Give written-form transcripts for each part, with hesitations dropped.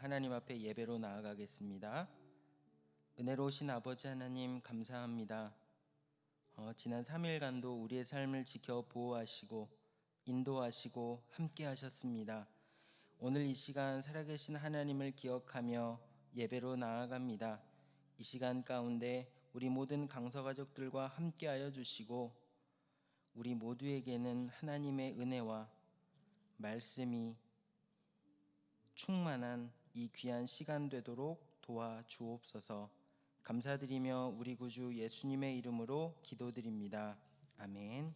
하나님 앞에 예배로 나아가겠습니다. 은혜로우신 아버지 하나님 감사합니다. 지난 3일간도 우리의 삶을 지켜 보호하시고 인도하시고 함께 하셨습니다. 오늘 이 시간 살아계신 하나님을 기억하며 예배로 나아갑니다. 이 시간 가운데 우리 모든 강서가족들과 함께하여 주시고 우리 모두에게는 하나님의 은혜와 말씀이 충만한 이 귀한 시간 되도록 도와주옵소서. 감사드리며 우리 구주 예수님의 이름으로 기도드립니다. 아멘.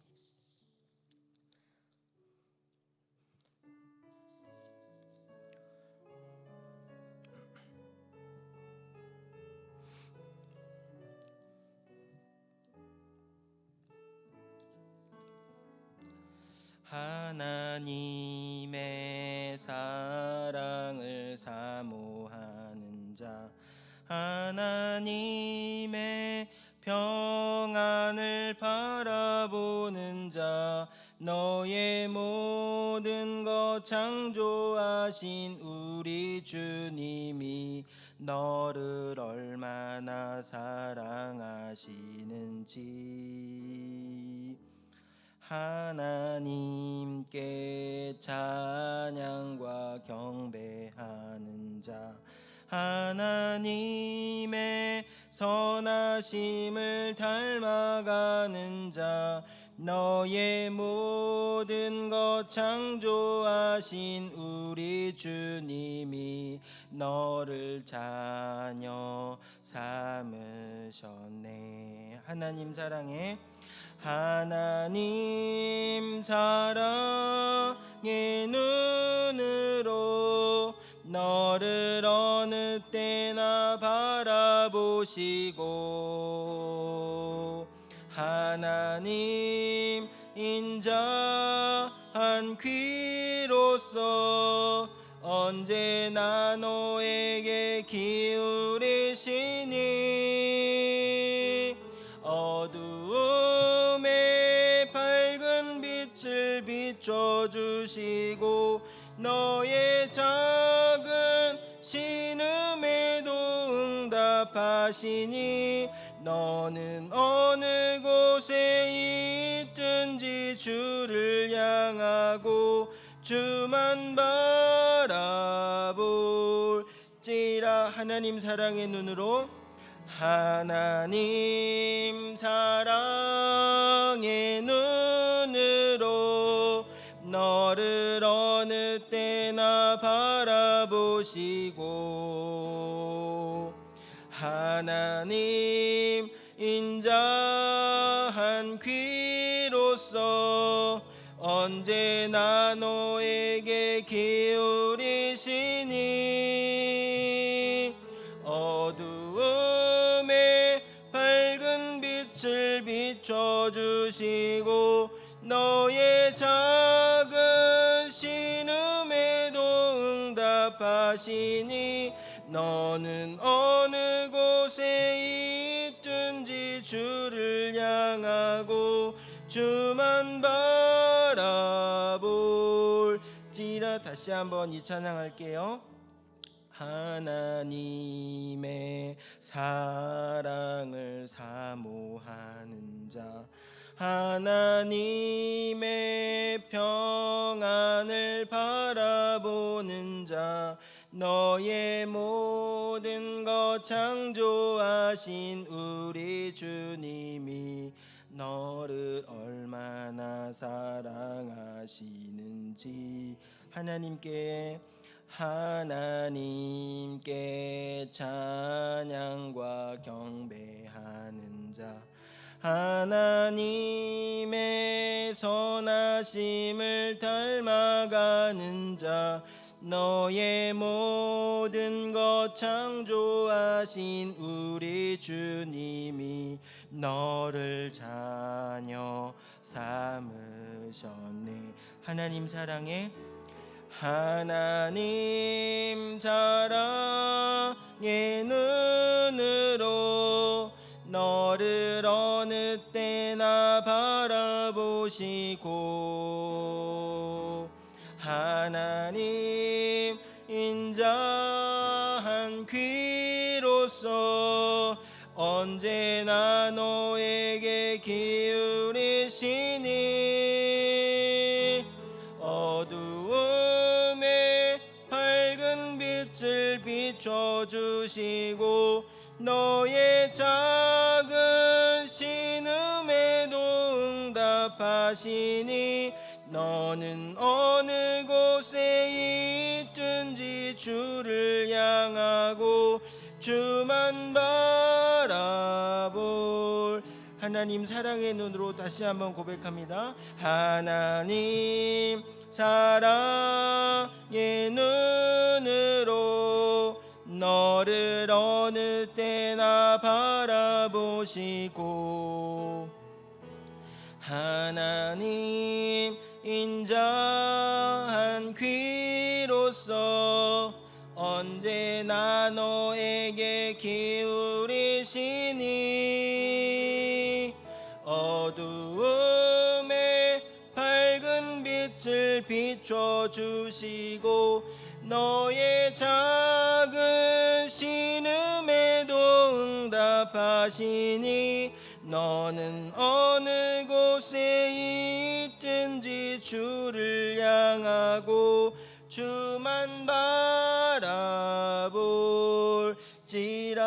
하나님의 사랑을 사모하는 자, 하나님의 평안을 바라보는 자, 너의 모든 것 창조하신 우리 주님이 너를 얼마나 사랑하시는지 하나님께 찬양과 경배하는 자, 하나님의 선하심을 닮아가는 자, 너의 모든 것 창조하신 우리 주님이 너를 자녀 삼으셨네. 하나님 사랑해. 하나님 사랑의 눈으로 너를 어느 때나 바라보시고 하나님 인자한 귀로서 언제나 너에게 기울이시니 어두움에 밝은 빛을 비춰주시고 너의 작은 신음에도 응답하시니 너는 어느 곳에 있든지 주를 향하고 주만 바라볼지라. 하나님 사랑의 눈으로 하나님 사랑의 눈으로 너를 어느 때나 바라보시고 하나님 인자한 귀로서 언제나 너에게 기울이시니 어두움에 밝은 빛을 비춰주시고 너의 작은 신음에도 응답하시니 너는 어느 곳에 있든지 주를 향하고 주만 바라볼지라. 다시 한번 이 찬양할게요. 하나님의 사랑을 사모하는 자, 하나님의 평안을 바라보는 자, 너의 모든 것 창조하신 우리 주님이 너를 얼마나 사랑하시는지 하나님께 찬양과 경배하는 자, 하나님의 선하심을 닮아가는 자, 너의 모든 것 창조하신 우리 주님이 너를 자녀 삼으셨네. 하나님 사랑해. 하나님 사랑의 눈으로 너를 어느 때나 바라보시고 하나님 인자 인자한 귀로서 언제나 너에게 기울이시니 어두움에 밝은 빛을 비춰주시고 너의 작은 신음에도 응답하시니 너는 어느 곳에 있든지 주를 향하고 주만 바라볼 하나님 사랑의 눈으로 다시 한번 고백합니다. 하나님 사랑의 눈으로 너를 어느 때나 바라보시고 하나님 인자한 귀로서 언제나 너에게 기울이시니 어두움에 밝은 빛을 비춰주시고 너의 작은 신음에도 응답하시니 너는 어느 곳에 있든지 주를 향하고 주만 바라볼지라.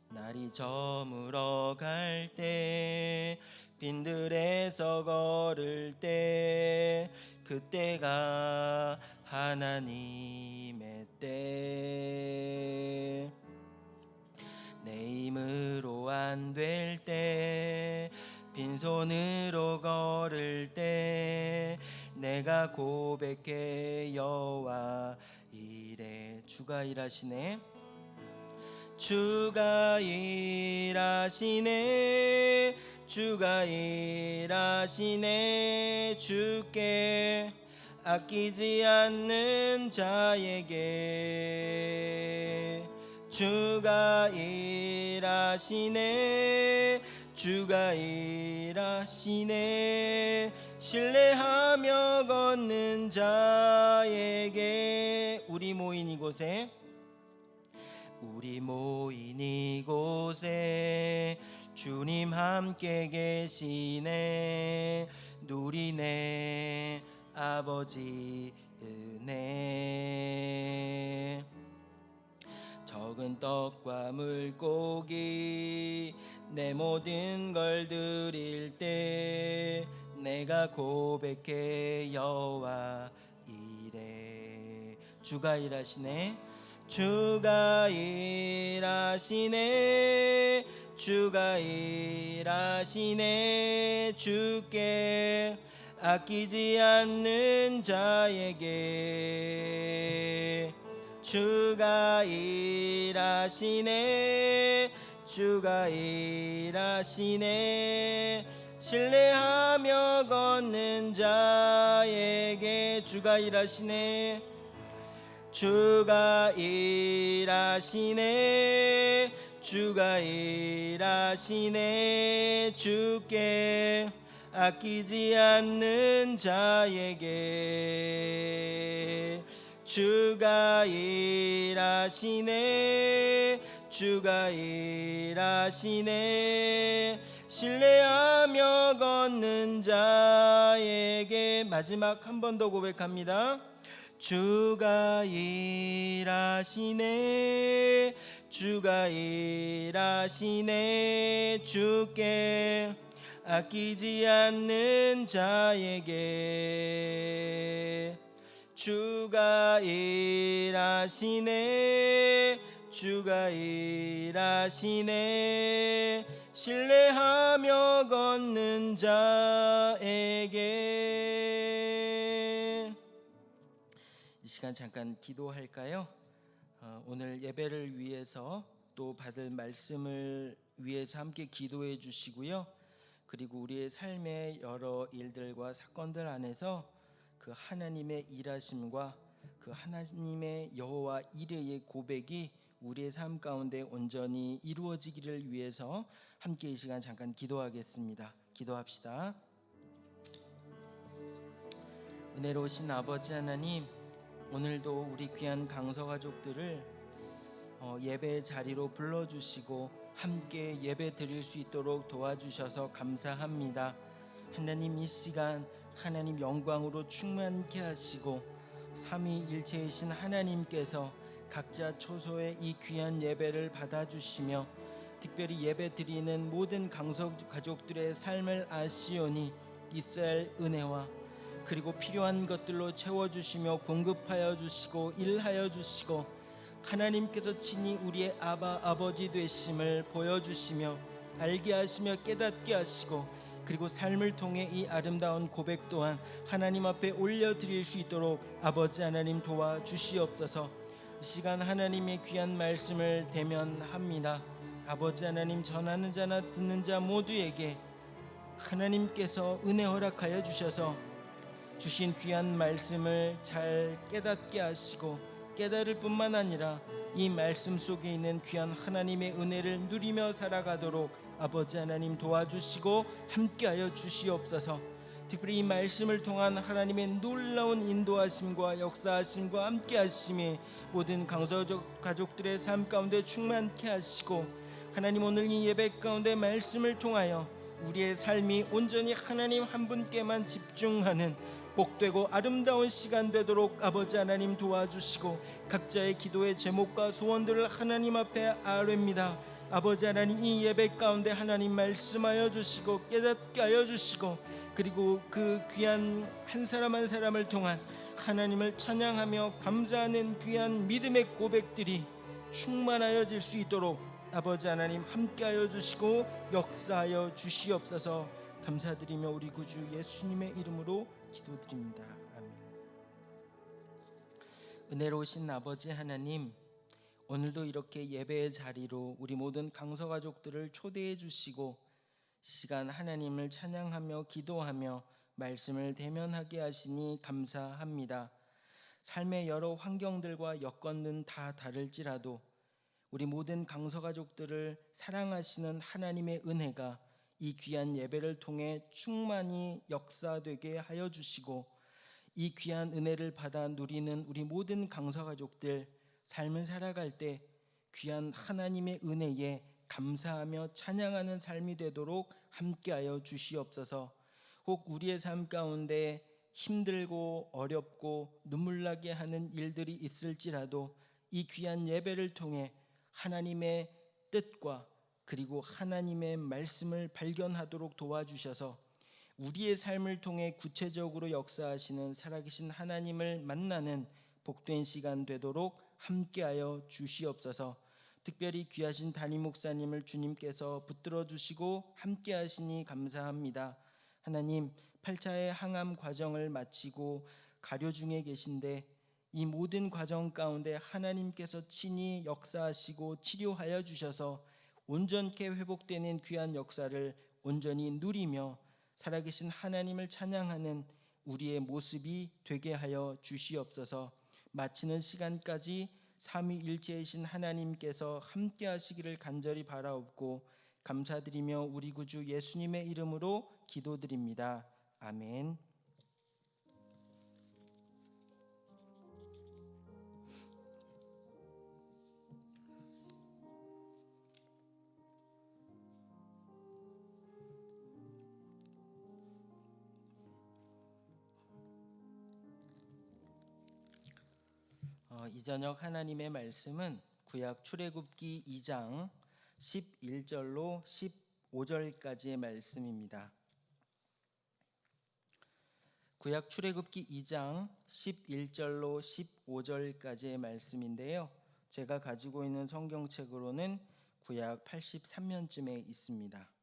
날이 저물어 갈 때 빈들에서 걸을 때 그때가 하나님의 때 내 힘으로 안 될 때 빈손으로 걸을 때 내가 고백해 여호와 이래. 주가 일하시네 주가 일하시네 주가 일하시네 주께 아끼지 않는 자에게 주가 일하시네 주가 일하시네 신뢰하며 걷는 자에게. 우리 모인 이곳에 주님 함께 계시네 누리네 아버지 은혜. 적은 떡과 물고기 내 모든 걸 드릴 때 내가 고백해 여호와 이래. 주가 일하시네 주가 일하시네 주가 일하시네 주께 아끼지 않는 자에게 주가 일하시네 주가 일하시네 신뢰하며 걷는 자에게. 주가 일하시네 주가 일하시네 주가 일하시네 주께 아끼지 않는 자에게. 주가 일하시네 주가 일하시네 신뢰하며 걷는 자에게. 마지막 한 번 더 고백합니다. 주가 일하시네 주가 일하시네 주께 아끼지 않는 자에게. 주가 일하시네 주가 일하시네 신뢰하며 걷는 자에게. 이 시간 잠깐 기도할까요? 오늘 예배를 위해서 또 받을 말씀을 위해서 함께 기도해 주시고요. 그리고 우리의 삶의 여러 일들과 사건들 안에서 그 하나님의 일하심과 그 하나님의 여호와 이레의 고백이 우리의 삶 가운데 온전히 이루어지기를 위해서 함께 이 시간 잠깐 기도하겠습니다. 기도합시다. 은혜로우신 아버지 하나님, 오늘도 우리 귀한 강서 가족들을 예배 자리로 불러주시고 함께 예배 드릴 수 있도록 도와주셔서 감사합니다. 하나님, 이 시간 하나님 영광으로 충만케 하시고 삼위일체이신 하나님께서 각자 초소의 이 귀한 예배를 받아주시며 특별히 예배 드리는 모든 강서 가족들의 삶을 아시오니 있어야 할 은혜와 그리고 필요한 것들로 채워주시며 공급하여 주시고 일하여 주시고 하나님께서 친히 우리의 아버지 되심을 보여주시며 알게 하시며 깨닫게 하시고 그리고 삶을 통해 이 아름다운 고백 또한 하나님 앞에 올려드릴 수 있도록 아버지 하나님 도와주시옵소서. 이 시간 하나님의 귀한 말씀을 대면합니다. 아버지 하나님, 전하는 자나 듣는 자 모두에게 하나님께서 은혜 허락하여 주셔서 주신 귀한 말씀을 잘 깨닫게 하시고 깨달을 뿐만 아니라 이 말씀 속에 있는 귀한 하나님의 은혜를 누리며 살아가도록 아버지 하나님 도와주시고 함께하여 주시옵소서. 특별히 이 말씀을 통한 하나님의 놀라운 인도하심과 역사하심과 함께하심이 모든 강서 가족들의 삶 가운데 충만케 하시고 하나님, 오늘 이 예배 가운데 말씀을 통하여 우리의 삶이 온전히 하나님 한 분께만 집중하는 복되고 아름다운 시간 되도록 아버지 하나님 도와주시고 각자의 기도의 제목과 소원들을 하나님 앞에 아뢰입니다. 아버지 하나님, 이 예배 가운데 하나님 말씀하여 주시고 깨닫게 하여 주시고 그리고 그 귀한 한 사람 한 사람을 통한 하나님을 찬양하며 감사하는 귀한 믿음의 고백들이 충만하여질 수 있도록 아버지 하나님 함께하여 주시고 역사하여 주시옵소서. 감사드리며 우리 구주 예수님의 이름으로 기도드립니다. 아멘. 은혜로우신 아버지 하나님, 오늘도 이렇게 예배의 자리로 우리 모든 강서 가족들을 초대해 주시고 시간 하나님을 찬양하며 기도하며 말씀을 대면하게 하시니 감사합니다. 삶의 여러 환경들과 여건은 다 다를지라도 우리 모든 강서 가족들을 사랑하시는 하나님의 은혜가 이 귀한 예배를 통해 충만히 역사되게 하여 주시고 이 귀한 은혜를 받아 누리는 우리 모든 강서 가족들 삶을 살아갈 때 귀한 하나님의 은혜에 감사하며 찬양하는 삶이 되도록 함께하여 주시옵소서. 혹 우리의 삶 가운데 힘들고 어렵고 눈물나게 하는 일들이 있을지라도 이 귀한 예배를 통해 하나님의 뜻과 그리고 하나님의 말씀을 발견하도록 도와주셔서 우리의 삶을 통해 구체적으로 역사하시는 살아계신 하나님을 만나는 복된 시간 되도록 함께하여 주시옵소서. 특별히 귀하신 담임 목사님을 주님께서 붙들어 주시고 함께하시니 감사합니다. 하나님, 8차의 항암 과정을 마치고 가려 중에 계신데 이 모든 과정 가운데 하나님께서 친히 역사하시고 치료하여 주셔서 온전케 회복되는 귀한 역사를 온전히 누리며 살아계신 하나님을 찬양하는 우리의 모습이 되게 하여 주시옵소서. 마치는 시간까지 삼위일체이신 하나님께서 함께 하시기를 간절히 바라옵고 감사드리며 우리 구주 예수님의 이름으로 기도드립니다. 아멘. 이 저녁 하나님의 말씀은 구약 출애굽기 2장 11절로 15절까지의 말씀입니다. 구약 출애굽기 2장 11절로 15절까지의 말씀인데요. 제가 가지고 있는 성경책으로는 구약 83면쯤에 있습니다.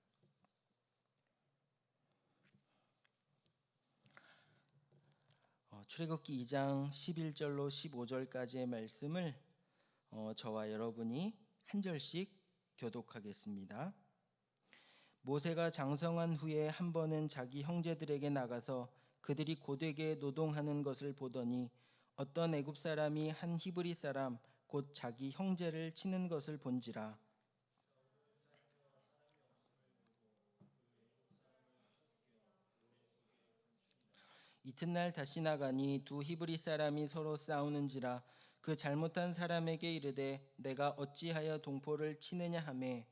출애굽기 2장 11절로 15절까지의 말씀을 저와 여러분이 한 절씩 교독하겠습니다. 모세가 장성한 후에 한 번은 자기 형제들에게 나가서 그들이 고되게 노동하는 것을 보더니 어떤 애굽 사람이 한 히브리 사람 곧 자기 형제를 치는 것을 본지라. 이튿날 다시 나가니 두 히브리 사람이 서로 싸우는지라 그 잘못한 사람에게 이르되 내가 어찌하여 동포를 치느냐 하매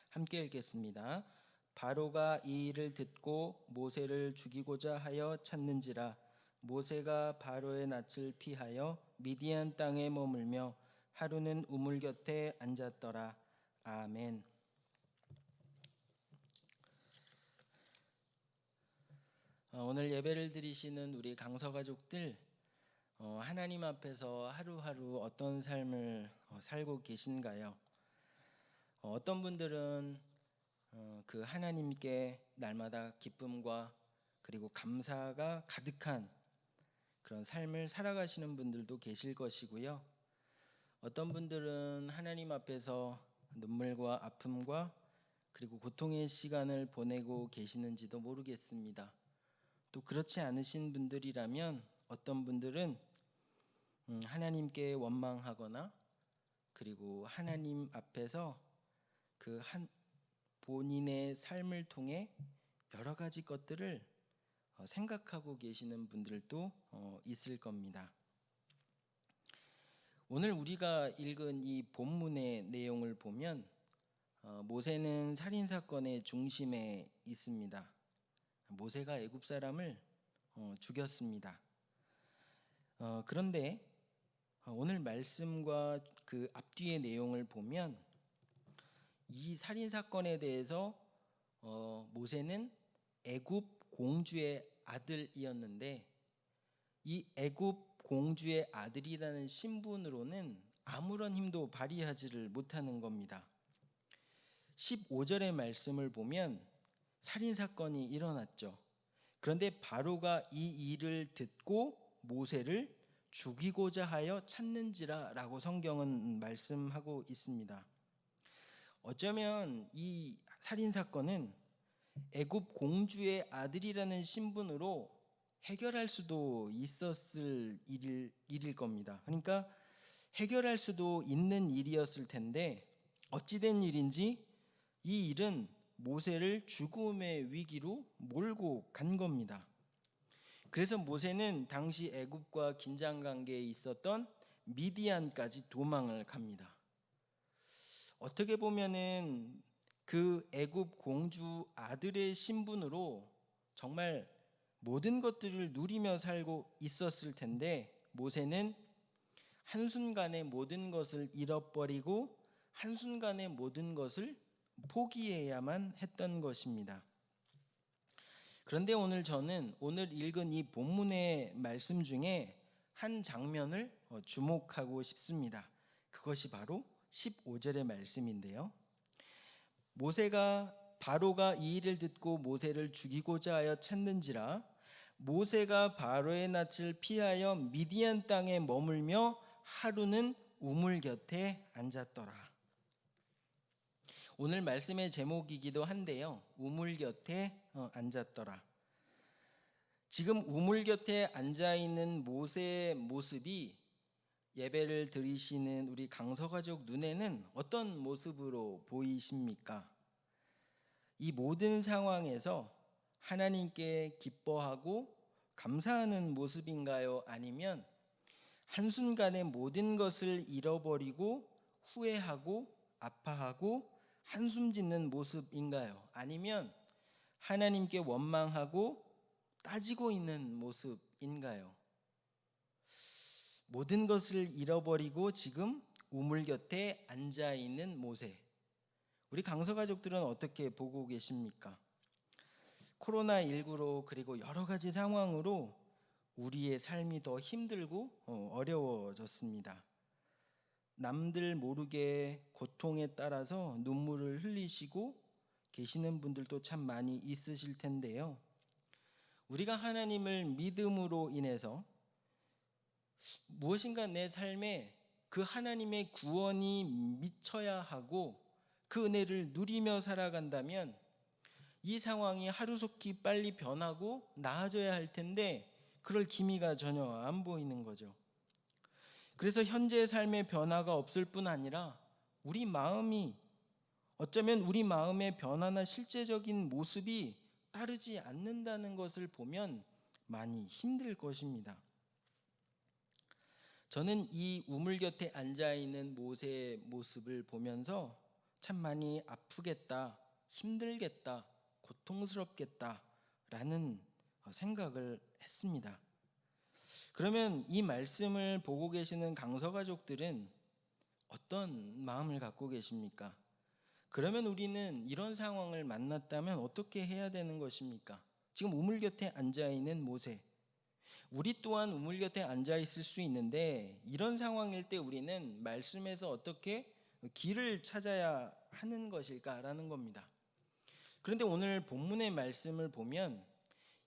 함께 읽겠습니다. 바로가 이 일을 듣고 모세를 죽이고자 하여 찾는지라 모세가 바로의 낯을 피하여 미디안 땅에 머물며 하루는 우물 곁에 앉았더라. 아멘. 오늘 예배를 드리시는 우리 강서 가족들, 하나님 앞에서 하루하루 어떤 삶을 살고 계신가요? 어떤 분들은 그 하나님께 날마다 기쁨과 그리고 감사가 가득한 그런 삶을 살아가시는 분들도 계실 것이고요. 어떤 분들은 하나님 앞에서 눈물과 아픔과 그리고 고통의 시간을 보내고 계시는지도 모르겠습니다. 또 그렇지 않으신 분들이라면 어떤 분들은 하나님께 원망하거나 그리고 하나님 앞에서 그 본인의 삶을 통해 여러 가지 것들을 생각하고 계시는 분들도 있을 겁니다. 오늘 우리가 읽은 이 본문의 내용을 보면 모세는 살인 사건의 중심에 있습니다. 모세가 애굽 사람을 죽였습니다. 그런데 오늘 말씀과 그 앞뒤의 내용을 보면 이 살인 사건에 대해서 모세는 애굽 공주의 아들이었는데 이 애굽 공주의 아들이라는 신분으로는 아무런 힘도 발휘하지를 못하는 겁니다. 15절의 말씀을 보면 살인 사건이 일어났죠. 그런데 바로가 이 일을 듣고 모세를 죽이고자 하여 찾는지라라고 성경은 말씀하고 있습니다. 어쩌면 이 살인 사건은 애굽 공주의 아들이라는 신분으로 해결할 수도 있었을 일일 겁니다. 그러니까 해결할 수도 있는 일이었을 텐데 어찌된 일인지 이 일은 모세를 죽음의 위기로 몰고 간 겁니다. 그래서 모세는 당시 애굽과 긴장 관계에 있었던 미디안까지 도망을 갑니다. 어떻게 보면은 그 애굽 공주 아들의 신분으로 정말 모든 것들을 누리며 살고 있었을 텐데 모세는 한순간에 모든 것을 잃어버리고 한순간에 모든 것을 포기해야만 했던 것입니다. 그런데 오늘 저는 오늘 읽은 이 본문의 말씀 중에 한 장면을 주목하고 싶습니다. 그것이 바로 15절의 말씀인데요. 바로가 이 일을 듣고 모세를 죽이고자 하여 찾는지라 모세가 바로의 낯을 피하여 미디안 땅에 머물며 하루는 우물 곁에 앉았더라. 오늘 말씀의 제목이기도 한데요. 우물 곁에 앉았더라. 지금 우물 곁에 앉아 있는 모세의 모습이 예배를 드리시는 우리 강서가족 눈에는 어떤 모습으로 보이십니까? 이 모든 상황에서 하나님께 기뻐하고 감사하는 모습인가요? 아니면 한순간에 모든 것을 잃어버리고 후회하고 아파하고 한숨 짓는 모습인가요? 아니면 하나님께 원망하고 따지고 있는 모습인가요? 모든 것을 잃어버리고 지금 우물 곁에 앉아 있는 모세. 우리 강서 가족들은 어떻게 보고 계십니까? 코로나19로 그리고 여러 가지 상황으로 우리의 삶이 더 힘들고 어려워졌습니다. 남들 모르게 고통에 따라서 눈물을 흘리시고 계시는 분들도 참 많이 있으실 텐데요. 우리가 하나님을 믿음으로 인해서 무엇인가 내 삶에 그 하나님의 구원이 미쳐야 하고 그 은혜를 누리며 살아간다면 이 상황이 하루속히 빨리 변하고 나아져야 할 텐데 그럴 기미가 전혀 안 보이는 거죠. 그래서 현재의 삶의 변화가 없을 뿐 아니라 우리 마음이 어쩌면 우리 마음의 변화나 실제적인 모습이 따르지 않는다는 것을 보면 많이 힘들 것입니다. 저는 이 우물 곁에 앉아 있는 모세의 모습을 보면서 참 많이 아프겠다, 힘들겠다, 고통스럽겠다라는 생각을 했습니다. 그러면 이 말씀을 보고 계시는 강서 가족들은 어떤 마음을 갖고 계십니까? 그러면 우리는 이런 상황을 만났다면 어떻게 해야 되는 것입니까? 지금 우물 곁에 앉아 있는 모세, 우리 또한 우물 곁에 앉아 있을 수 있는데 이런 상황일 때 우리는 말씀에서 어떻게 길을 찾아야 하는 것일까라는 겁니다. 그런데 오늘 본문의 말씀을 보면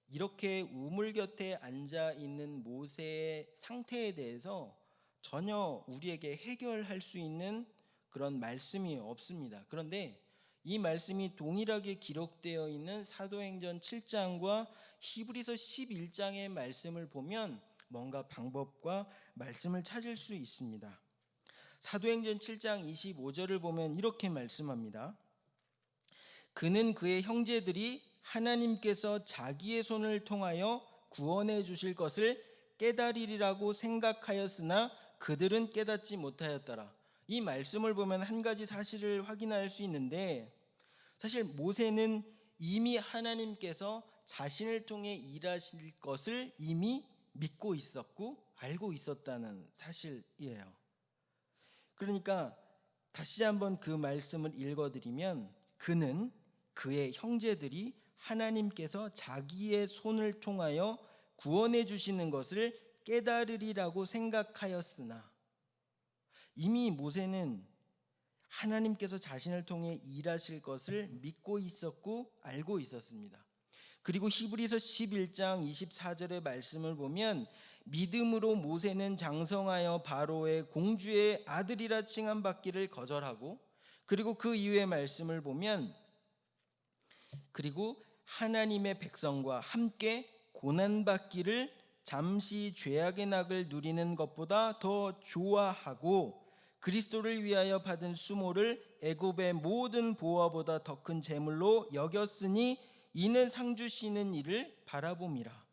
이렇게 우물 곁에 앉아 있는 모세의 상태에 대해서 전혀 우리에게 해결할 수 있는 그런 말씀이 없습니다. 그런데 이 말씀이 동일하게 기록되어 있는 사도행전 7장과 히브리서 11장의 말씀을 보면 뭔가 방법과 말씀을 찾을 수 있습니다. 사도행전 7장 25절을 보면 이렇게 말씀합니다. 그는 그의 형제들이 하나님께서 자기의 손을 통하여 구원해 주실 것을 깨달으리라고 생각하였으나 그들은 깨닫지 못하였더라. 이 말씀을 보면 한 가지 사실을 확인할 수 있는데, 사실 모세는 이미 하나님께서 자신을 통해 일하실 것을 이미 믿고 있었고 알고 있었다는 사실이에요. 그러니까 다시 한번 그 말씀을 읽어드리면, 그는 그의 형제들이 하나님께서 자기의 손을 통하여 구원해 주시는 것을 깨달으리라고 생각하였으나, 이미 모세는 하나님께서 자신을 통해 일하실 것을 믿고 있었고 알고 있었습니다. 그리고 히브리서 11장 24절의 말씀을 보면 믿음으로 모세는 장성하여 바로의 공주의 아들이라 칭함받기를 거절하고, 그리고 그 이후의 말씀을 보면 그리고 하나님의 백성과 함께 고난받기를 잠시 죄악의 낙을 누리는 것보다 더 좋아하고 그리스도를 위하여 받은 수모를 애굽의 모든 보화보다 더 큰 재물로 여겼으니 이는 상 주시는 이를 바라봄이라.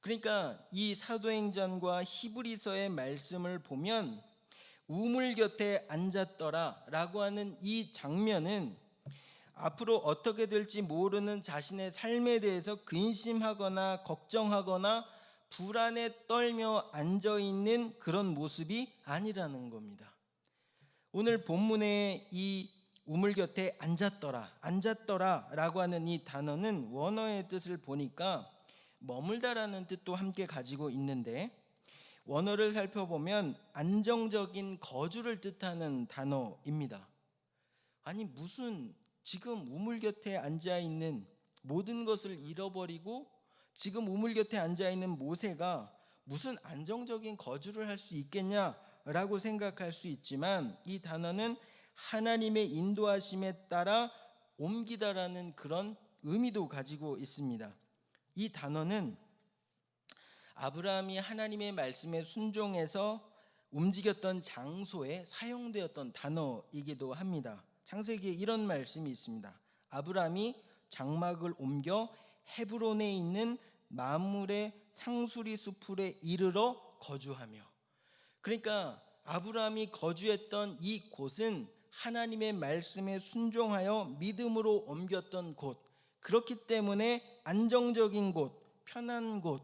그러니까 이 사도행전과 히브리서의 말씀을 보면 우물 곁에 앉았더라 라고 하는 이 장면은 앞으로 어떻게 될지 모르는 자신의 삶에 대해서 근심하거나 걱정하거나 불안에 떨며 앉아있는 그런 모습이 아니라는 겁니다. 오늘 본문에 이 우물 곁에 앉았더라 라고 하는 이 단어는 원어의 뜻을 보니까 머물다라는 뜻도 함께 가지고 있는데, 원어를 살펴보면 안정적인 거주를 뜻하는 단어입니다. 아니 무슨 지금 우물 곁에 앉아 있는 모든 것을 잃어버리고 지금 우물 곁에 앉아 있는 모세가 무슨 안정적인 거주를 할 수 있겠냐라고 생각할 수 있지만, 이 단어는 하나님의 인도하심에 따라 옮기다라는 그런 의미도 가지고 있습니다. 이 단어는 아브라함이 하나님의 말씀에 순종해서 움직였던 장소에 사용되었던 단어이기도 합니다. 창세기에 이런 말씀이 있습니다. 아브라함이 장막을 옮겨 헤브론에 있는 마므레 상수리 수풀에 이르러 거주하며, 그러니까 아브라함이 거주했던 이 곳은 하나님의 말씀에 순종하여 믿음으로 옮겼던 곳, 그렇기 때문에 안정적인 곳, 편한 곳,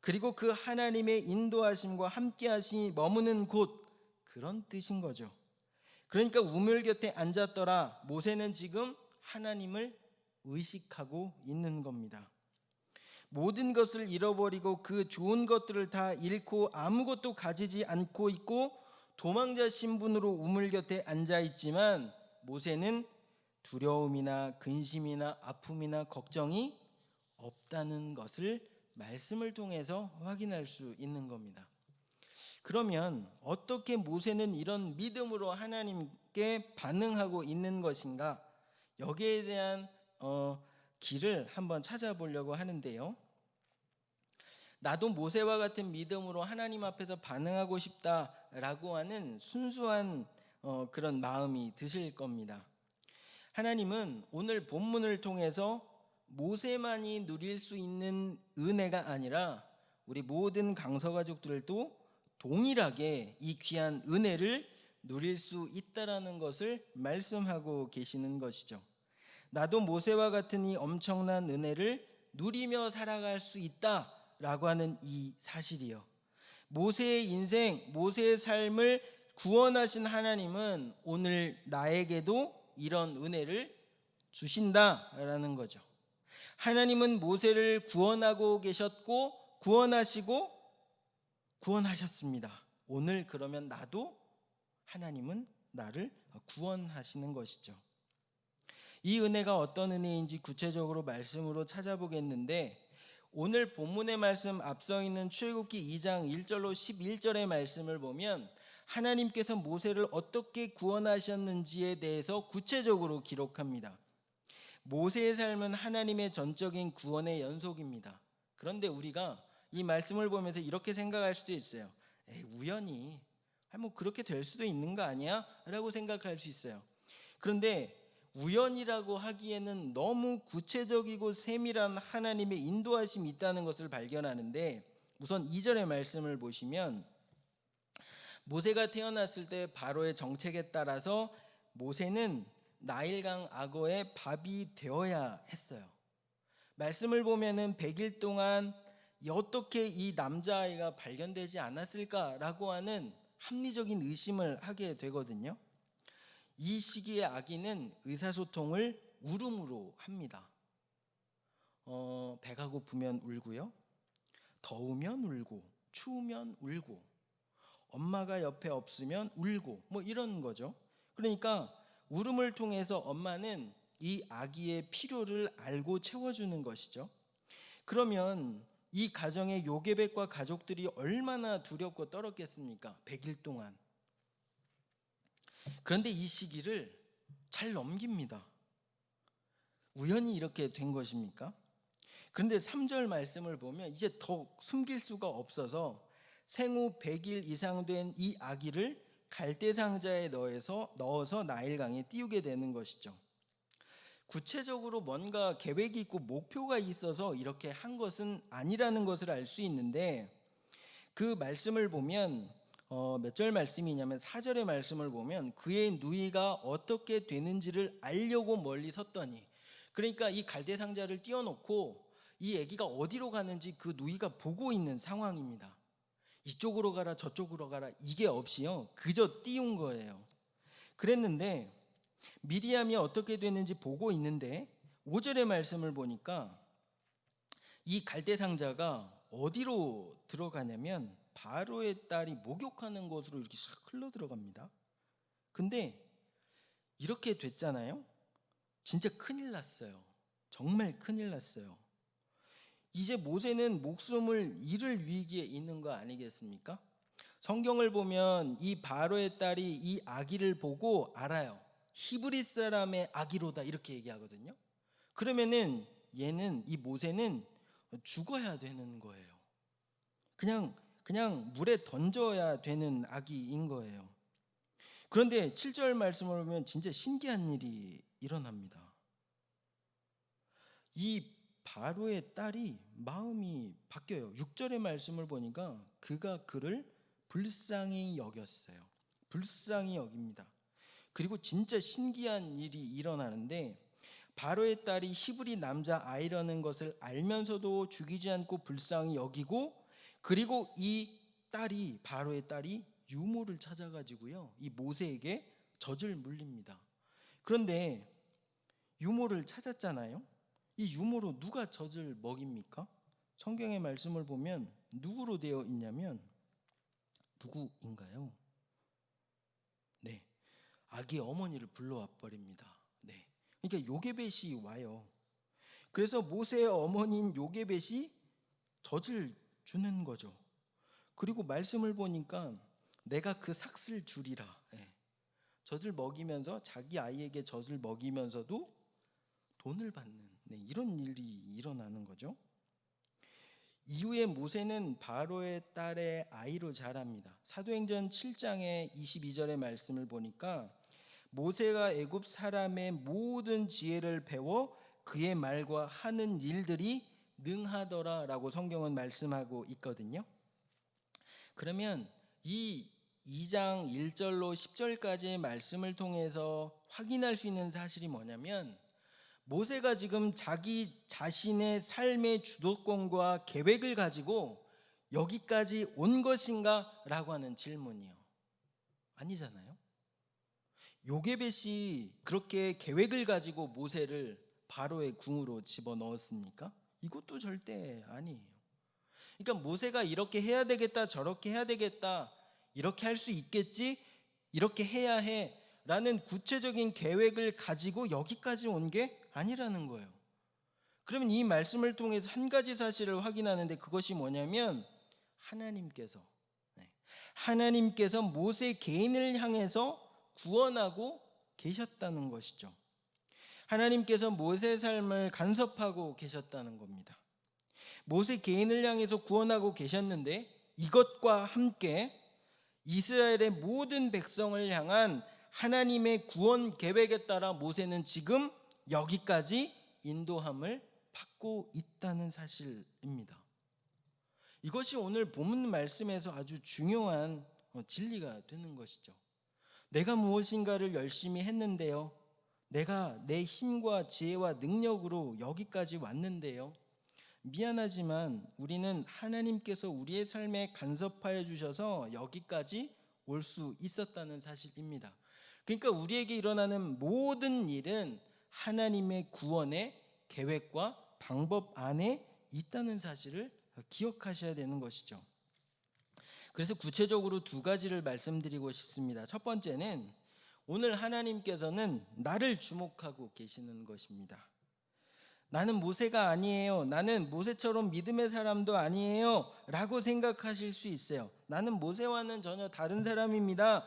그리고 그 하나님의 인도하심과 함께하심이 머무는 곳, 그런 뜻인 거죠. 그러니까 우물 곁에 앉았더라, 모세는 지금 하나님을 의식하고 있는 겁니다. 모든 것을 잃어버리고 그 좋은 것들을 다 잃고 아무것도 가지지 않고 있고 도망자 신분으로 우물 곁에 앉아 있지만, 모세는 두려움이나 근심이나 아픔이나 걱정이 없다는 것을 말씀을 통해서 확인할 수 있는 겁니다. 그러면 어떻게 모세는 이런 믿음으로 하나님께 반응하고 있는 것인가? 여기에 대한 길을 한번 찾아보려고 하는데요. 나도 모세와 같은 믿음으로 하나님 앞에서 반응하고 싶다라고 하는 순수한 그런 마음이 드실 겁니다. 하나님은 오늘 본문을 통해서 모세만이 누릴 수 있는 은혜가 아니라 우리 모든 강서가족들도 동일하게 이 귀한 은혜를 누릴 수 있다라는 것을 말씀하고 계시는 것이죠. 나도 모세와 같은 이 엄청난 은혜를 누리며 살아갈 수 있다라고 하는 이 사실이요. 모세의 인생, 모세의 삶을 구원하신 하나님은 오늘 나에게도 이런 은혜를 주신다라는 거죠. 하나님은 모세를 구원하고 계셨고 구원하시고 구원하셨습니다. 오늘 그러면 나도 하나님은 나를 구원하시는 것이죠. 이 은혜가 어떤 은혜인지 구체적으로 말씀으로 찾아보겠는데, 오늘 본문의 말씀 앞서 있는 출애굽기 2장 1절로 11절의 말씀을 보면 하나님께서 모세를 어떻게 구원하셨는지에 대해서 구체적으로 기록합니다. 모세의 삶은 하나님의 전적인 구원의 연속입니다. 그런데 우리가 이 말씀을 보면서 이렇게 생각할 수도 있어요. 우연히 뭐 그렇게 될 수도 있는 거 아니야? 라고 생각할 수 있어요. 그런데 우연이라고 하기에는 너무 구체적이고 세밀한 하나님의 인도하심이 있다는 것을 발견하는데, 우선 2절의 말씀을 보시면 모세가 태어났을 때 바로의 정책에 따라서 모세는 나일강 악어의 밥이 되어야 했어요. 말씀을 보면은 100일 동안 어떻게 이 남자아이가 발견되지 않았을까라고 하는 합리적인 의심을 하게 되거든요. 이 시기의 아기는 의사소통을 울음으로 합니다. 배가 고프면 울고요, 더우면 울고, 추우면 울고, 엄마가 옆에 없으면 울고, 뭐 이런 거죠. 그러니까 울음을 통해서 엄마는 이 아기의 필요를 알고 채워주는 것이죠. 그러면 이 가정의 요게벳과 가족들이 얼마나 두렵고 떨었겠습니까? 100일 동안. 그런데 이 시기를 잘 넘깁니다. 우연히 이렇게 된 것입니까? 그런데 3절 말씀을 보면 이제 더 숨길 수가 없어서 생후 100일 이상 된 이 아기를 갈대 상자에 넣어서 나일강에 띄우게 되는 것이죠. 구체적으로 뭔가 계획이 있고 목표가 있어서 이렇게 한 것은 아니라는 것을 알 수 있는데, 그 말씀을 보면 몇 절 말씀이냐면 4절의 말씀을 보면 그의 누이가 어떻게 되는지를 알려고 멀리 섰더니, 그러니까 이 갈대 상자를 띄워놓고 이 아기가 어디로 가는지 그 누이가 보고 있는 상황입니다. 이쪽으로 가라 저쪽으로 가라 이게 없이요, 그저 띄운 거예요. 그랬는데 미리암이 어떻게 되는지 보고 있는데 5절의 말씀을 보니까 이 갈대 상자가 어디로 들어가냐면 바로의 딸이 목욕하는 곳으로 이렇게 싹 흘러 들어갑니다. 근데 이렇게 됐잖아요. 진짜 큰일 났어요. 정말 큰일 났어요. 이제 모세는 목숨을 잃을 위기에 있는 거 아니겠습니까? 성경을 보면 이 바로의 딸이 이 아기를 보고 알아요. 히브리 사람의 아기로다 이렇게 얘기하거든요. 그러면은 얘는, 이 모세는 죽어야 되는 거예요. 그냥 물에 던져야 되는 아기인 거예요. 그런데 7절 말씀을 보면 진짜 신기한 일이 일어납니다. 이 바로의 딸이 마음이 바뀌어요. 6절의 말씀을 보니까 그가 그를 불쌍히 여겼어요. 불쌍히 여깁니다. 그리고 진짜 신기한 일이 일어나는데, 바로의 딸이 히브리 남자 아이라는 것을 알면서도 죽이지 않고 불쌍히 여기고, 그리고 이 딸이, 바로의 딸이 유모를 찾아가지고요, 이 모세에게 젖을 물립니다. 그런데 유모를 찾았잖아요. 이 유모로 누가 젖을 먹입니까? 성경의 말씀을 보면 누구로 되어 있냐면, 누구인가요? 네, 아기의 어머니를 불러와 버립니다. 네, 그러니까 요게벳이 와요. 그래서 모세의 어머니인 요게벳이 젖을 주는 거죠. 그리고 말씀을 보니까 내가 그 삭슬 주리라. 네, 젖을 먹이면서 자기 아이에게 젖을 먹이면서도 돈을 받는, 네, 이런 일이 일어나는 거죠. 이후에 모세는 바로의 딸의 아이로 자랍니다. 사도행전 7장의 22절의 말씀을 보니까 모세가 애굽 사람의 모든 지혜를 배워 그의 말과 하는 일들이 능하더라라고 성경은 말씀하고 있거든요. 그러면 이 2장 1절로 10절까지의 말씀을 통해서 확인할 수 있는 사실이 뭐냐면 모세가 지금 자기 자신의 삶의 주도권과 계획을 가지고 여기까지 온 것인가? 라고 하는 질문이요. 아니잖아요. 요게벳이 그렇게 계획을 가지고 모세를 바로의 궁으로 집어넣었습니까? 이것도 절대 아니에요. 그러니까 모세가 이렇게 해야 되겠다, 저렇게 해야 되겠다, 이렇게 할 수 있겠지, 이렇게 해야 해 라는 구체적인 계획을 가지고 여기까지 온 게 아니라는 거예요. 그러면 이 말씀을 통해서 한 가지 사실을 확인하는데, 그것이 뭐냐면 하나님께서 모세 개인을 향해서 구원하고 계셨다는 것이죠. 하나님께서 모세의 삶을 간섭하고 계셨다는 겁니다. 모세 개인을 향해서 구원하고 계셨는데, 이것과 함께 이스라엘의 모든 백성을 향한 하나님의 구원 계획에 따라 모세는 지금 여기까지 인도함을 받고 있다는 사실입니다. 이것이 오늘 본문 말씀에서 아주 중요한 진리가 되는 것이죠. 내가 무엇인가를 열심히 했는데요, 내가 내 힘과 지혜와 능력으로 여기까지 왔는데요, 미안하지만 우리는 하나님께서 우리의 삶에 간섭하여 주셔서 여기까지 올 수 있었다는 사실입니다. 그러니까 우리에게 일어나는 모든 일은 하나님의 구원의 계획과 방법 안에 있다는 사실을 기억하셔야 되는 것이죠. 그래서 구체적으로 두 가지를 말씀드리고 싶습니다. 첫 번째는 오늘 하나님께서는 나를 주목하고 계시는 것입니다. 나는 모세가 아니에요, 나는 모세처럼 믿음의 사람도 아니에요 라고 생각하실 수 있어요. 나는 모세와는 전혀 다른 사람입니다.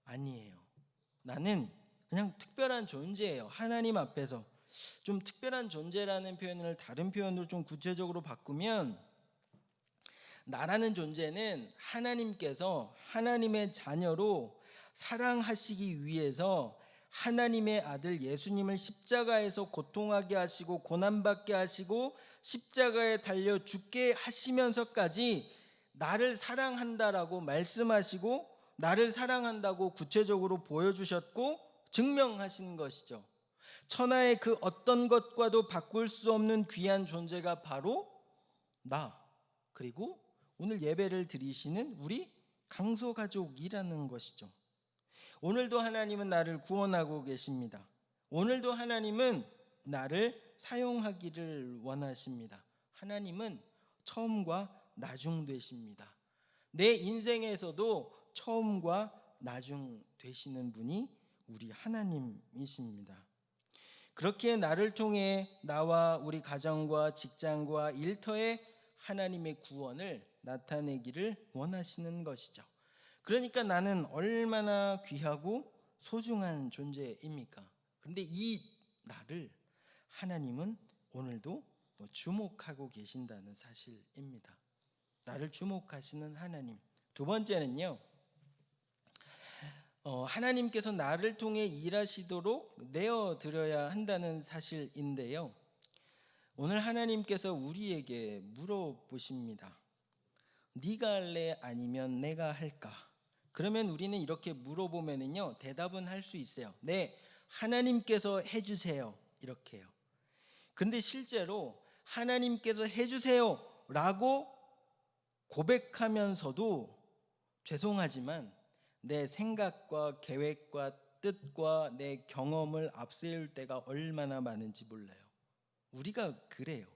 아니에요. 나는 그냥 특별한 존재예요. 하나님 앞에서. 좀 특별한 존재라는 표현을 다른 표현으로 좀 구체적으로 바꾸면, 나라는 존재는 하나님께서 하나님의 자녀로 사랑하시기 위해서 하나님의 아들 예수님을 십자가에서 고통하게 하시고 고난받게 하시고 십자가에 달려 죽게 하시면서까지 나를 사랑한다라고 말씀하시고 나를 사랑한다고 구체적으로 보여주셨고 증명하신 것이죠. 천하의 그 어떤 것과도 바꿀 수 없는 귀한 존재가 바로 나, 그리고 오늘 예배를 드리시는 우리 강소가족이라는 것이죠. 오늘도 하나님은 나를 구원하고 계십니다. 오늘도 하나님은 나를 사용하기를 원하십니다. 하나님은 처음과 나중 되십니다. 내 인생에서도 처음과 나중 되시는 분이 우리 하나님이십니다. 그렇게 나를 통해 나와 우리 가정과 직장과 일터에 하나님의 구원을 나타내기를 원하시는 것이죠. 그러니까 나는 얼마나 귀하고 소중한 존재입니까? 그런데 이 나를 하나님은 오늘도 주목하고 계신다는 사실입니다. 나를 주목하시는 하나님. 두 번째는요, 하나님께서 나를 통해 일하시도록 내어드려야 한다는 사실인데요, 오늘 하나님께서 우리에게 물어보십니다. 네가 할래? 아니면 내가 할까? 그러면 우리는 이렇게 물어보면은요, 대답은 할 수 있어요. 네, 하나님께서 해주세요. 이렇게요. 그런데 실제로 하나님께서 해주세요 라고 고백하면서도 죄송하지만 내 생각과 계획과 뜻과 내 경험을 앞세울 때가 얼마나 많은지 몰라요. 우리가 그래요.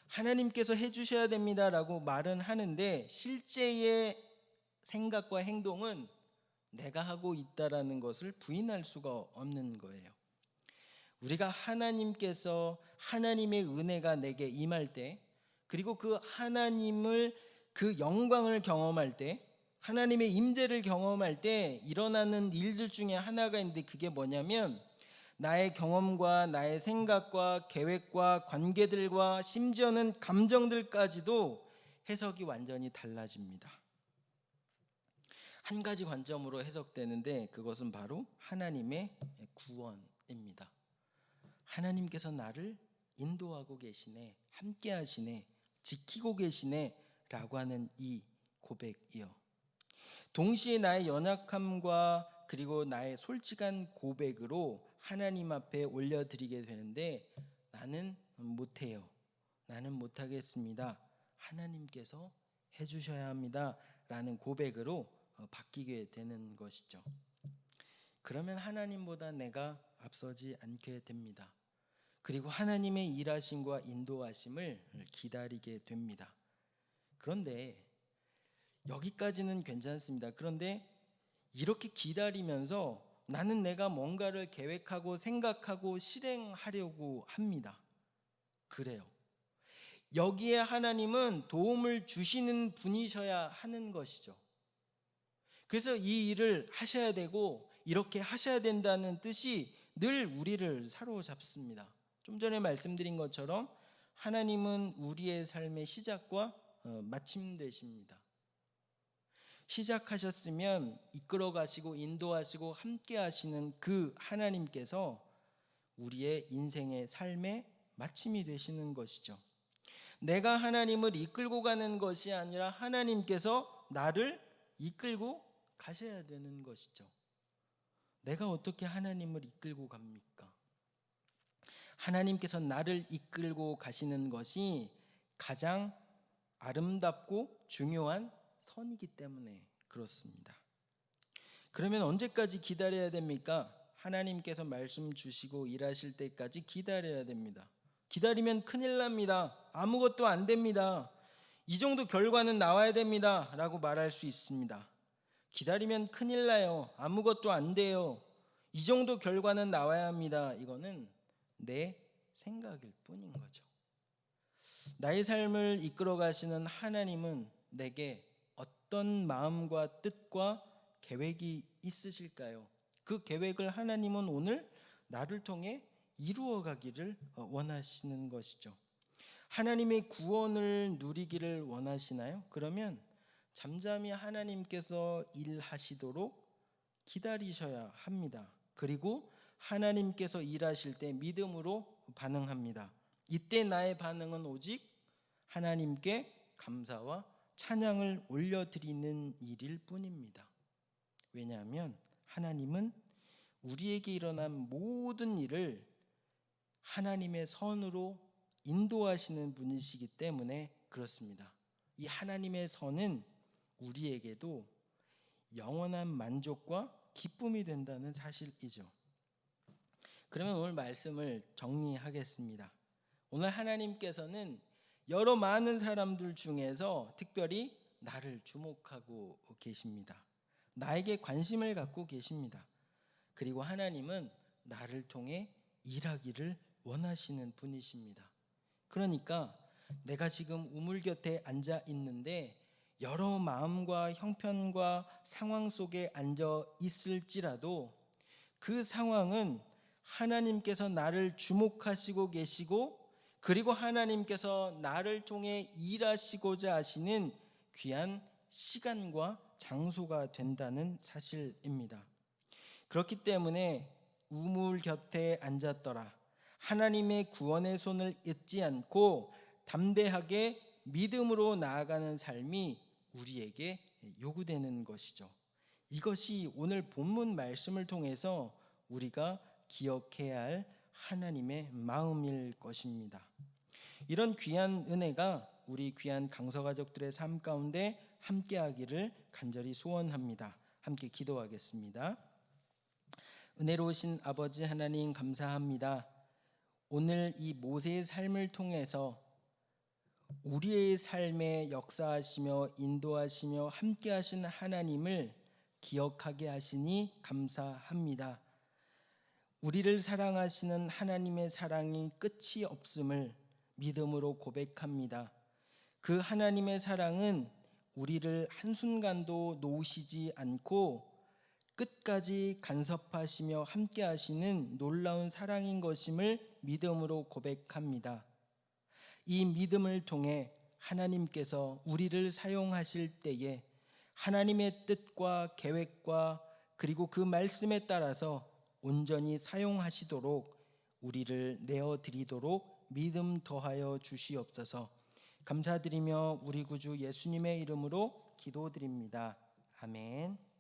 하나님께서 해주셔야 됩니다라고 말은 하는데 실제의 생각과 행동은 내가 하고 있다라는 것을 부인할 수가 없는 거예요. 우리가 하나님께서 하나님의 은혜가 내게 임할 때, 그리고 그 하나님을 그 영광을 경험할 때, 하나님의 임재를 경험할 때 일어나는 일들 중에 하나가 있는데, 그게 뭐냐면 나의 경험과 나의 생각과 계획과 관계들과 심지어는 감정들까지도 해석이 완전히 달라집니다. 한 가지 관점으로 해석되는데 그것은 바로 하나님의 구원입니다. 하나님께서 나를 인도하고 계시네, 함께 하시네, 지키고 계시네 라고 하는 이 고백이요. 동시에 나의 연약함과 그리고 나의 솔직한 고백으로 하나님 앞에 올려드리게 되는데 나는 못해요. 나는 못하겠습니다. 하나님께서 해주셔야 합니다. 라는 고백으로 바뀌게 되는 것이죠. 그러면 하나님보다 내가 앞서지 않게 됩니다. 그리고 하나님의 일하심과 인도하심을 기다리게 됩니다. 그런데 여기까지는 괜찮습니다. 그런데 이렇게 기다리면서 나는 내가 뭔가를 계획하고 생각하고 실행하려고 합니다. 그래요. 여기에 하나님은 도움을 주시는 분이셔야 하는 것이죠. 그래서 이 일을 하셔야 되고 이렇게 하셔야 된다는 뜻이 늘 우리를 사로잡습니다. 좀 전에 말씀드린 것처럼 하나님은 우리의 삶의 시작과 마침되십니다. 시작하셨으면 이끌어 가시고 인도하시고 함께 하시는 그 하나님께서 우리의 인생의 삶의 마침이 되시는 것이죠. 내가 하나님을 이끌고 가는 것이 아니라 하나님께서 나를 이끌고 가셔야 되는 것이죠. 내가 어떻게 하나님을 이끌고 갑니까? 하나님께서 나를 이끌고 가시는 것이 가장 아름답고 중요한 선이기 때문에 그렇습니다. 그러면 언제까지 기다려야 됩니까? 하나님께서 말씀 주시고 일하실 때까지 기다려야 됩니다. 기다리면 큰일 납니다. 아무것도 안 됩니다. 이 정도 결과는 나와야 됩니다. 라고 말할 수 있습니다. 기다리면 큰일 나요. 아무것도 안 돼요. 이 정도 결과는 나와야 합니다. 이거는 내 생각일 뿐인 거죠. 나의 삶을 이끌어 가시는 하나님은 내게 어떤 마음과 뜻과 계획이 있으실까요? 그 계획을 하나님은 오늘 나를 통해 이루어 가기를 원하시는 것이죠. 하나님의 구원을 누리기를 원하시나요? 그러면 잠잠히 하나님께서 일하시도록 기다리셔야 합니다. 그리고 하나님께서 일하실 때 믿음으로 반응합니다. 이때 나의 반응은 오직 하나님께 감사와 찬양을 올려드리는 일일 뿐입니다. 왜냐하면 하나님은 우리에게 일어난 모든 일을 하나님의 선으로 인도하시는 분이시기 때문에 그렇습니다. 이 하나님의 선은 우리에게도 영원한 만족과 기쁨이 된다는 사실이죠. 그러면 오늘 말씀을 정리하겠습니다. 오늘 하나님께서는 여러 많은 사람들 중에서 특별히 나를 주목하고 계십니다. 나에게 관심을 갖고 계십니다. 그리고 하나님은 나를 통해 일하기를 원하시는 분이십니다. 그러니까 내가 지금 우물 곁에 앉아 있는데 여러 마음과 형편과 상황 속에 앉아 있을지라도 그 상황은 하나님께서 나를 주목하시고 계시고 그리고 하나님께서 나를 통해 일하시고자 하시는 귀한 시간과 장소가 된다는 사실입니다. 그렇기 때문에 우물 곁에 앉았더라. 하나님의 구원의 손을 잊지 않고 담대하게 믿음으로 나아가는 삶이 우리에게 요구되는 것이죠. 이것이 오늘 본문 말씀을 통해서 우리가 기억해야 할 하나님의 마음일 것입니다. 이런 귀한 은혜가 우리 귀한 강서가족들의 삶 가운데 함께하기를 간절히 소원합니다. 함께 기도하겠습니다. 은혜로우신 아버지 하나님 감사합니다. 오늘 이 모세의 삶을 통해서 우리의 삶에 역사하시며 인도하시며 함께하신 하나님을 기억하게 하시니 감사합니다. 우리를 사랑하시는 하나님의 사랑이 끝이 없음을 믿음으로 고백합니다. 그 하나님의 사랑은 우리를 한순간도 놓으시지 않고 끝까지 간섭하시며 함께 하시는 놀라운 사랑인 것임을 믿음으로 고백합니다. 이 믿음을 통해 하나님께서 우리를 사용하실 때에 하나님의 뜻과 계획과 그리고 그 말씀에 따라서 온전히 사용하시도록 우리를 내어드리도록 믿음 더하여 주시옵소서. 감사드리며 우리 구주 예수님의 이름으로 기도드립니다. 아멘.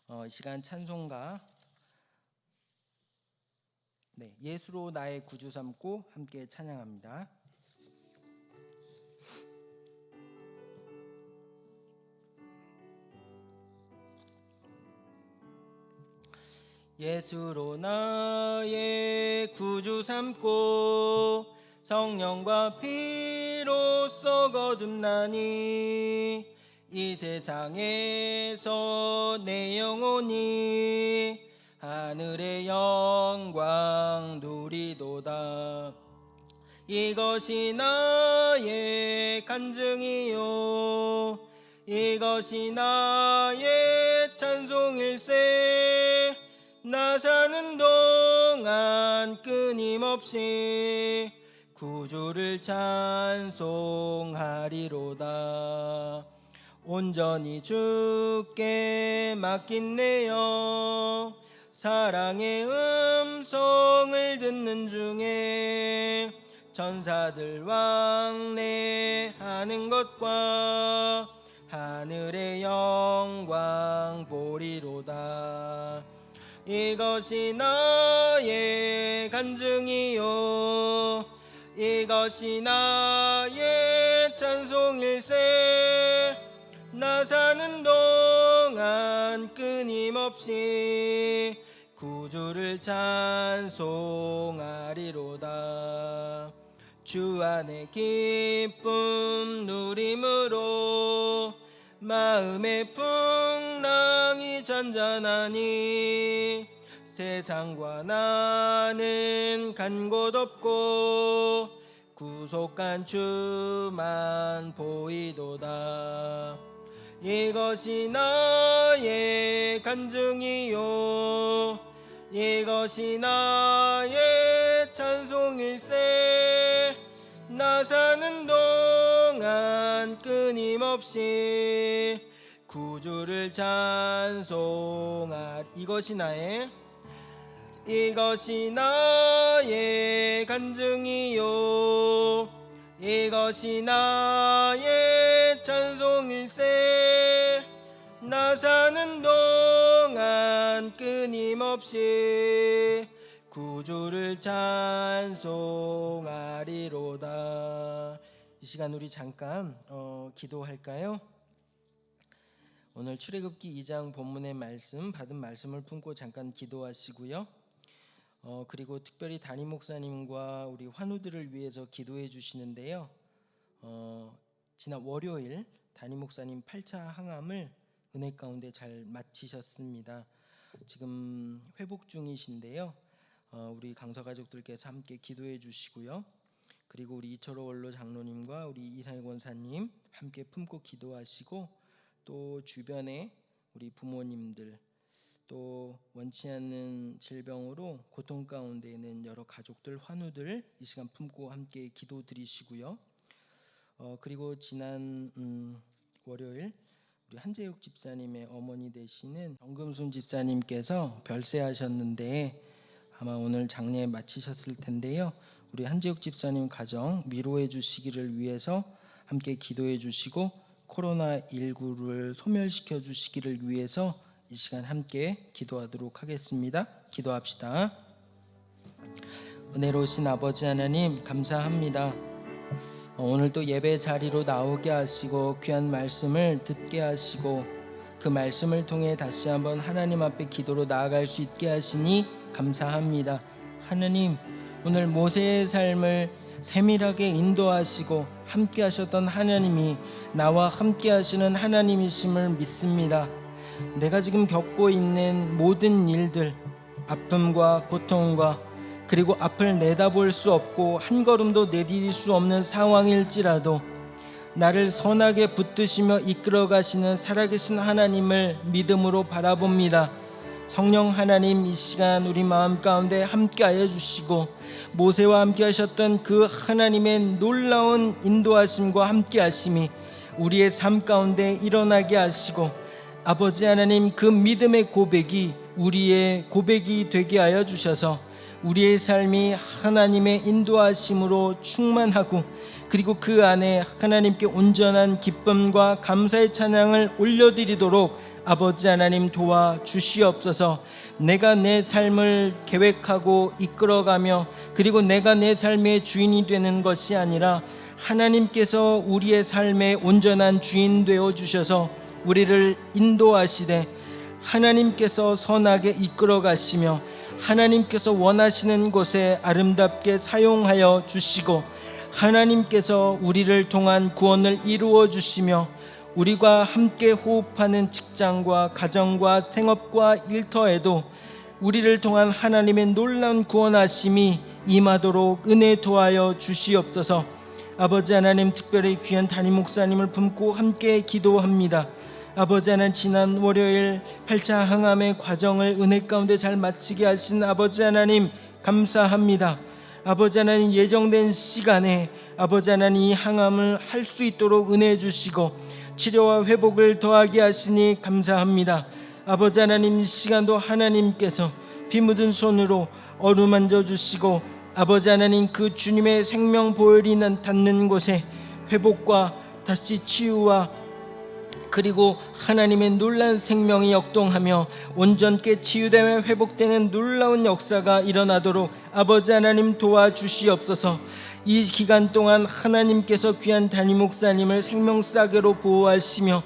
이 시간 찬송가 예수로 나의 구주 삼고 함께 찬양합니다. 예수로 나의 구주 삼고 성령과 피로써 거듭나니 이 세상에서 내 영혼이 하늘의 영광 누리도다. 이것이 나의 간증이요 이것이 나의 찬송일세. 나 사는 동안 끊임없이 구주를 찬송하리로다. 온전히 주께 맡긴 내요 사랑의 음성을 듣는 중에 천사들 왕래하는 것과 하늘의 영광 보리로다. 이것이 나의 간증이요 이것이 나의 찬송일세. 나 사는 동안 끊임없이 구주를 찬송하리로다. 주 안에 기쁨 누림으로 마음의 풍랑이 잔잔하니 세상과 나는 간 곳 없고 구속한 주만 보이도다. 이것이 나의 간증이요 이것이 나의 찬송일세. 나 사는 동안 끊임없이 구주를 찬송할. 이것이 나의 간증이요 이것이 나의 찬송일세. 나 사는 동안 끊임없이 구주를 찬송하리로다. 이 시간 우리 잠깐 기도할까요? 오늘 출애굽기 2장 본문의 말씀 받은 말씀을 품고 잠깐 기도하시고요. 그리고 특별히 담임 목사님과 우리 환우들을 위해서 기도해 주시는데요. 지난 월요일 담임 목사님 8차 항암을 은혜 가운데 잘 마치셨습니다. 지금 회복 중이신데요. 우리 강서 가족들께서 함께 기도해 주시고요. 그리고 우리 이철호 원로 장로님과 우리 이상희 권사님 함께 품고 기도하시고 또 주변에 우리 부모님들 또 원치 않는 질병으로 고통 가운데 있는 여러 가족들 환우들 이 시간 품고 함께 기도드리시고요. 그리고 지난 월요일 우리 한재욱 집사님의 어머니 되시는 정금순 집사님께서 별세하셨는데 아마 오늘 장례 마치셨을 텐데요. 우리 한재욱 집사님 가정 위로해 주시기를 위해서 함께 기도해 주시고 코로나19를 소멸시켜 주시기를 위해서 이 시간 함께 기도하도록 하겠습니다. 기도합시다. 은혜로우신 아버지 하나님 감사합니다. 오늘 또 예배 자리로 나오게 하시고 귀한 말씀을 듣게 하시고 그 말씀을 통해 다시 한번 하나님 앞에 기도로 나아갈 수 있게 하시니 감사합니다. 하나님 오늘 모세의 삶을 세밀하게 인도하시고 함께 하셨던 하나님이 나와 함께 하시는 하나님이심을 믿습니다. 내가 지금 겪고 있는 모든 일들 아픔과 고통과 그리고 앞을 내다볼 수 없고 한 걸음도 내디딜 수 없는 상황일지라도 나를 선하게 붙드시며 이끌어 가시는 살아계신 하나님을 믿음으로 바라봅니다. 성령 하나님, 이 시간 우리 마음 가운데 함께하여 주시고 모세와 함께하셨던 그 하나님의 놀라운 인도하심과 함께하심이 우리의 삶 가운데 일어나게 하시고 아버지 하나님, 그 믿음의 고백이 우리의 고백이 되게 하여 주셔서 우리의 삶이 하나님의 인도하심으로 충만하고 그리고 그 안에 하나님께 온전한 기쁨과 감사의 찬양을 올려드리도록 아버지 하나님 도와주시옵소서. 내가 내 삶을 계획하고 이끌어가며 그리고 내가 내 삶의 주인이 되는 것이 아니라 하나님께서 우리의 삶의 온전한 주인 되어 주셔서 우리를 인도하시되 하나님께서 선하게 이끌어 가시며 하나님께서 원하시는 곳에 아름답게 사용하여 주시고 하나님께서 우리를 통한 구원을 이루어 주시며 우리가 함께 호흡하는 직장과 가정과 생업과 일터에도 우리를 통한 하나님의 놀라운 구원하심이 임하도록 은혜 도하여 주시옵소서. 아버지 하나님, 특별히 귀한 담임 목사님을 품고 함께 기도합니다. 아버지 하나님, 지난 월요일 8차 항암의 과정을 은혜 가운데 잘 마치게 하신 아버지 하나님 감사합니다. 아버지 하나님, 예정된 시간에 아버지 하나님 이 항암을 할 수 있도록 은혜 주시고 치료와 회복을 더하게 하시니 감사합니다. 아버지 하나님, 이 시간도 하나님께서 피 묻은 손으로 어루만져 주시고 아버지 하나님, 그 주님의 생명 보혈이 닿는 곳에 회복과 다시 치유와 그리고 하나님의 놀라운 생명이 역동하며 온전케 치유되며 회복되는 놀라운 역사가 일어나도록 아버지 하나님 도와주시옵소서. 이 기간 동안 하나님께서 귀한 담임 목사님을 생명싸개로 보호하시며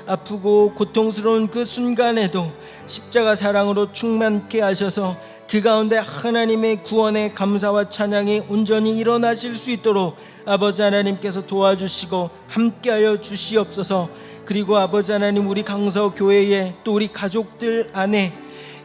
아프고 고통스러운 그 순간에도 십자가 사랑으로 충만케 하셔서 그 가운데 하나님의 구원의 감사와 찬양이 온전히 일어나실 수 있도록 아버지 하나님께서 도와주시고 함께하여 주시옵소서. 그리고 아버지 하나님, 우리 강서교회에 또 우리 가족들 안에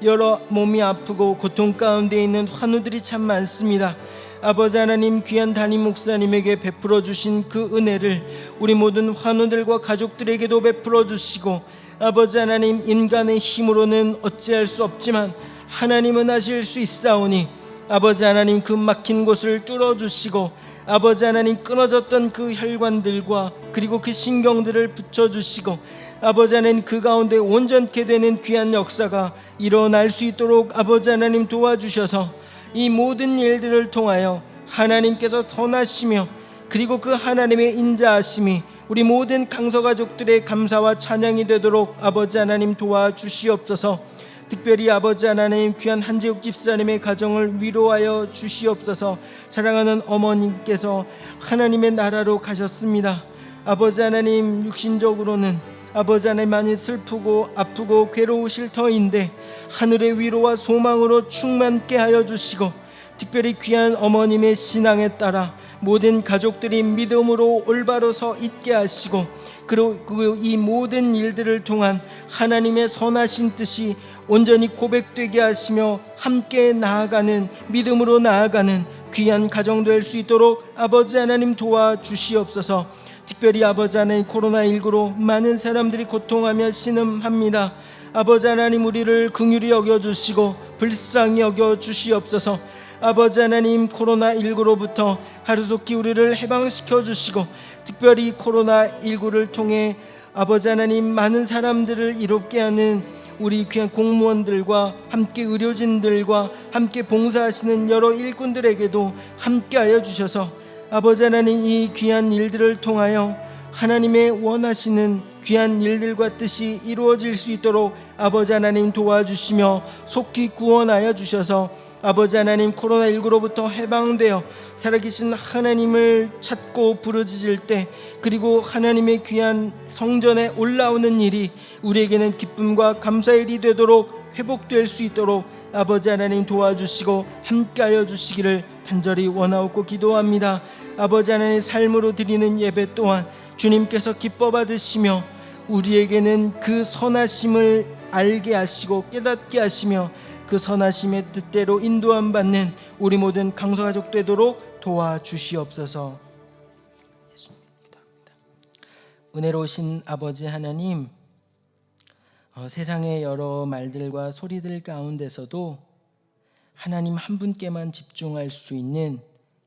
여러 몸이 아프고 고통 가운데 있는 환우들이 참 많습니다. 아버지 하나님, 귀한 담임 목사님에게 베풀어 주신 그 은혜를 우리 모든 환우들과 가족들에게도 베풀어 주시고 아버지 하나님, 인간의 힘으로는 어찌할 수 없지만 하나님은 하실 수 있사오니 아버지 하나님, 그 막힌 곳을 뚫어주시고 아버지 하나님, 끊어졌던 그 혈관들과 그리고 그 신경들을 붙여주시고 아버지 하나님, 그 가운데 온전케 되는 귀한 역사가 일어날 수 있도록 아버지 하나님 도와주셔서 이 모든 일들을 통하여 하나님께서 선하시며 그리고 그 하나님의 인자하심이 우리 모든 강서가족들의 감사와 찬양이 되도록 아버지 하나님 도와주시옵소서. 특별히 아버지 하나님, 귀한 한재욱 집사님의 가정을 위로하여 주시옵소서. 사랑하는 어머님께서 하나님의 나라로 가셨습니다. 아버지 하나님, 육신적으로는 아버지 하나님 많이 슬프고 아프고 괴로우실 터인데 하늘의 위로와 소망으로 충만케 하여 주시고 특별히 귀한 어머님의 신앙에 따라 모든 가족들이 믿음으로 올바로 서 있게 하시고 그리고 이 모든 일들을 통한 하나님의 선하신 뜻이 온전히 고백되게 하시며 함께 나아가는 믿음으로 나아가는 귀한 가정 될 수 있도록 아버지 하나님 도와주시옵소서. 특별히 아버지 하나님, 코로나19로 많은 사람들이 고통하며 신음합니다. 아버지 하나님, 우리를 긍휼히 여겨주시고 불쌍히 여겨주시옵소서. 아버지 하나님, 코로나19로부터 하루속히 우리를 해방시켜 주시고 특별히 코로나19를 통해 아버지 하나님, 많은 사람들을 이롭게 하는 우리 귀한 공무원들과 함께 의료진들과 함께 봉사하시는 여러 일꾼들에게도 함께하여 주셔서 아버지 하나님, 이 귀한 일들을 통하여 하나님의 원하시는 귀한 일들과 뜻이 이루어질 수 있도록 아버지 하나님 도와주시며 속히 구원하여 주셔서 아버지 하나님, 코로나19로부터 해방되어 살아계신 하나님을 찾고 부르짖을 때 그리고 하나님의 귀한 성전에 올라오는 일이 우리에게는 기쁨과 감사의 일이 되도록 회복될 수 있도록 아버지 하나님 도와주시고 함께하여 주시기를 간절히 원하옵고 기도합니다. 아버지 하나님, 삶으로 드리는 예배 또한 주님께서 기뻐 받으시며 우리에게는 그 선하심을 알게 하시고 깨닫게 하시며 그 선하심의 뜻대로 인도함 받는 우리 모든 강서가족 되도록 도와주시옵소서. 예수님 기도합니다. 은혜로우신 아버지 하나님, 세상의 여러 말들과 소리들 가운데서도 하나님 한 분께만 집중할 수 있는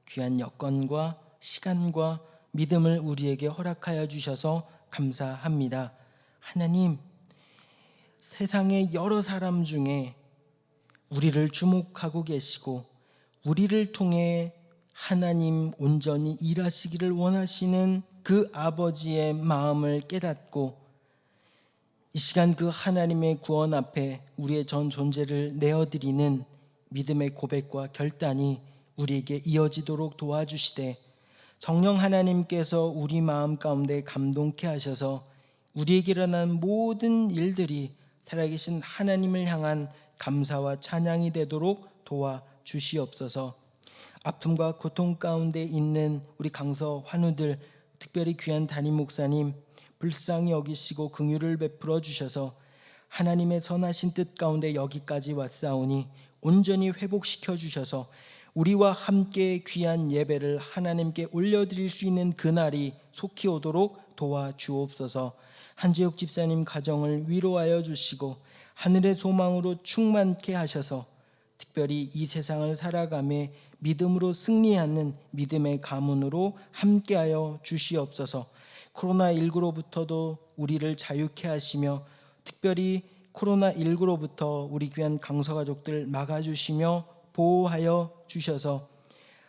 귀한 여건과 시간과 믿음을 우리에게 허락하여 주셔서 감사합니다. 하나님, 세상의 여러 사람 중에 우리를 주목하고 계시고 우리를 통해 하나님 온전히 일하시기를 원하시는 그 아버지의 마음을 깨닫고 이 시간 그 하나님의 구원 앞에 우리의 전 존재를 내어드리는 믿음의 고백과 결단이 우리에게 이어지도록 도와주시되, 성령 하나님께서 우리 마음 가운데 감동케 하셔서 우리에게 일어난 모든 일들이 살아계신 하나님을 향한 감사와 찬양이 되도록 도와주시옵소서. 아픔과 고통 가운데 있는 우리 강서 환우들, 특별히 귀한 담임 목사님 불쌍히 여기시고 긍휼을 베풀어 주셔서 하나님의 선하신 뜻 가운데 여기까지 왔사오니 온전히 회복시켜 주셔서 우리와 함께 귀한 예배를 하나님께 올려드릴 수 있는 그날이 속히 오도록 도와주옵소서. 한재욱 집사님 가정을 위로하여 주시고 하늘의 소망으로 충만케 하셔서 특별히 이 세상을 살아가며 믿음으로 승리하는 믿음의 가문으로 함께하여 주시옵소서. 코로나19로부터도 우리를 자유케 하시며 특별히 코로나19로부터 우리 귀한 강서가족들 막아주시며 보호하여 주셔서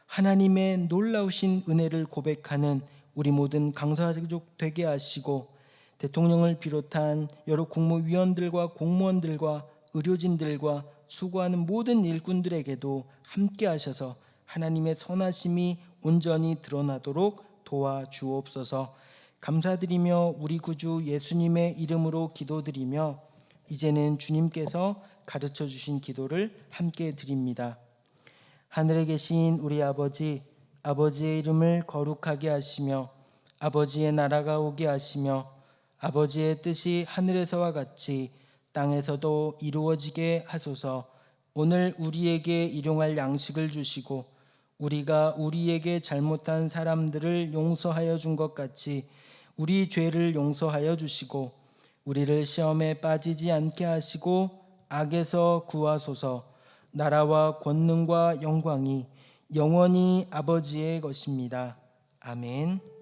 하나님의 놀라우신 은혜를 고백하는 우리 모든 강서가족 되게 하시고, 대통령을 비롯한 여러 국무위원들과 공무원들과 의료진들과 수고하는 모든 일꾼들에게도 함께 하셔서 하나님의 선하심이 온전히 드러나도록 도와주옵소서. 감사드리며 우리 구주 예수님의 이름으로 기도드리며 이제는 주님께서 가르쳐 주신 기도를 함께 드립니다. 하늘에 계신 우리 아버지, 아버지의 이름을 거룩하게 하시며 아버지의 나라가 오게 하시며 아버지의 뜻이 하늘에서와 같이 땅에서도 이루어지게 하소서. 오늘 우리에게 일용할 양식을 주시고 우리가 우리에게 잘못한 사람들을 용서하여 준 것 같이 우리 죄를 용서하여 주시고 우리를 시험에 빠지지 않게 하시고 악에서 구하소서. 나라와 권능과 영광이 영원히 아버지의 것입니다. 아멘.